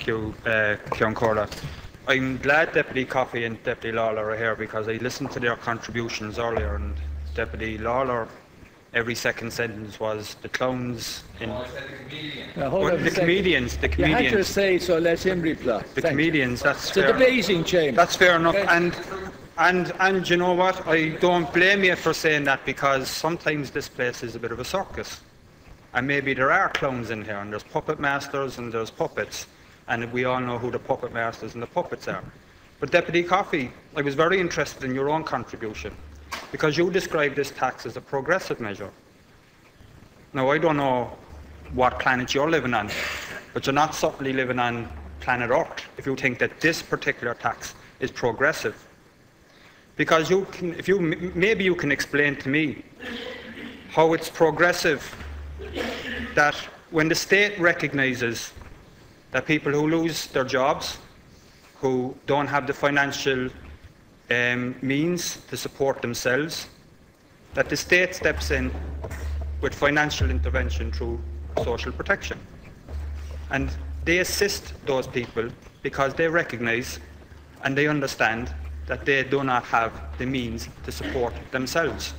Thank you, Cian Corla. I'm glad Deputy Coffey and Deputy Lawler are here because I listened to their contributions earlier, and Deputy Lawler, every second sentence was the clowns in... The comedians. You had to say, so let him reply. The comedians, that's fair. It's a debating chamber. That's fair enough. Okay. And you know what? I don't blame you for saying that, because sometimes this place is a bit of a circus. And maybe there are clowns in here, and there's puppet masters and there's puppets. And we all know who the puppet masters and the puppets are. But Deputy Coffey, I was very interested in your own contribution, because you described this tax as a progressive measure. Now, I don't know what planet you're living on, but you're not certainly living on planet Earth if you think that this particular tax is progressive. Because maybe you can explain to me how it's progressive that when the state recognises that people who lose their jobs, who don't have the financial means to support themselves, that the state steps in with financial intervention through social protection. And they assist those people because they recognise and they understand that they do not have the means to support themselves.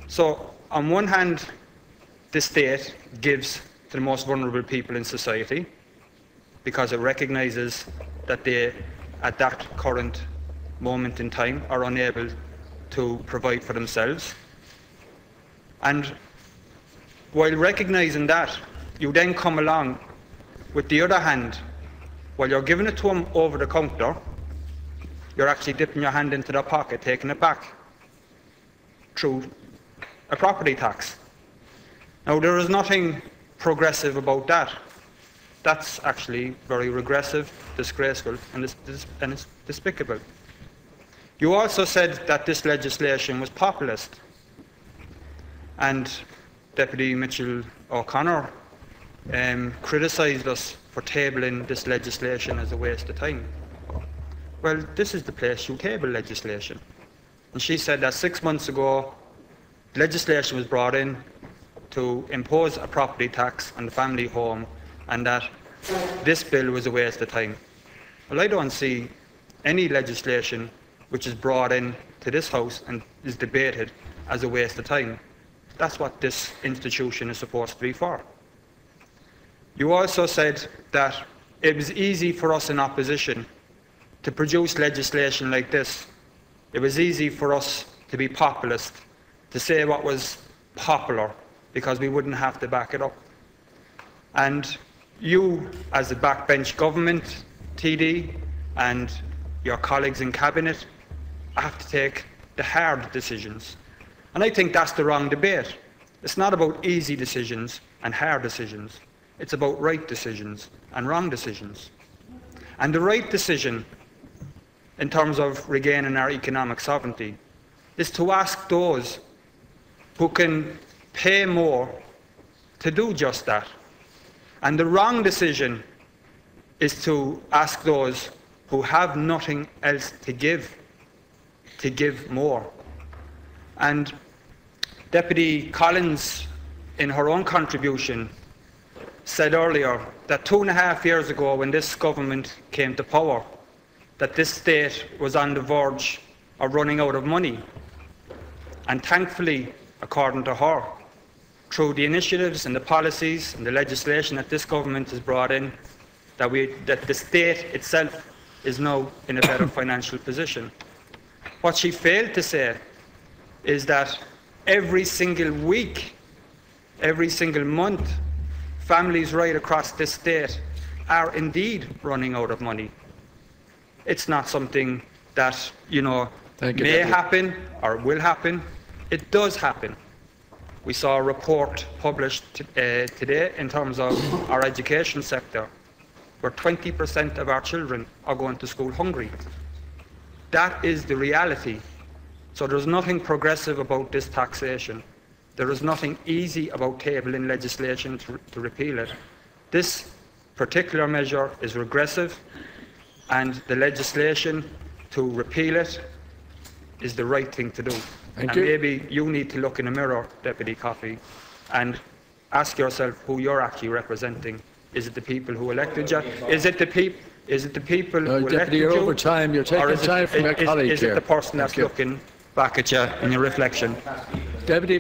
So, on one hand, the state gives to the most vulnerable people in society because it recognises that they, at that current moment in time, are unable to provide for themselves. And while recognising that, you then come along with the other hand, while you're giving it to them over the counter, you're actually dipping your hand into their pocket, taking it back through a property tax. Now, there is nothing progressive about that. That's actually very regressive, disgraceful, and it's despicable. You also said that this legislation was populist, and Deputy Mitchell O'Connor criticised us for tabling this legislation as a waste of time. Well, this is the place you table legislation. And she said that 6 months ago, legislation was brought in to impose a property tax on the family home, and that this bill was a waste of time. Well, I don't see any legislation which is brought in to this House and is debated as a waste of time. That's what this institution is supposed to be for. You also said that it was easy for us in opposition to produce legislation like this. It was easy for us to be populist, to say what was popular, because we wouldn't have to back it up. And you, as a backbench government TD, and your colleagues in Cabinet, have to take the hard decisions. And I think that's the wrong debate. It's not about easy decisions and hard decisions. It's about right decisions and wrong decisions. And the right decision, in terms of regaining our economic sovereignty, is to ask those who can pay more to do just that. And the wrong decision is to ask those who have nothing else to give more. And Deputy Collins, in her own contribution, said earlier that 2.5 years ago, when this government came to power, that this state was on the verge of running out of money. And thankfully, according to her, through the initiatives and the policies and the legislation that this government has brought in, that the state itself is now in a better financial position. What she failed to say is that every single week, every single month, families right across this state are indeed running out of money. It's not something that, may happen or will happen. It does happen. We saw a report published today in terms of our education sector, where 20% of our children are going to school hungry. That is the reality. So there's nothing progressive about this taxation. There is nothing easy about tabling legislation to repeal it. This particular measure is regressive, and the legislation to repeal it is the right thing to do. And maybe you need to look in the mirror, Deputy Coffey, and ask yourself who you're actually representing Is it the people who elected you? Is it the people? Is it the people who elected Deputy, you're over time. You're taking time from your colleague here. Is it the person that's looking back at you in your reflection? Deputy.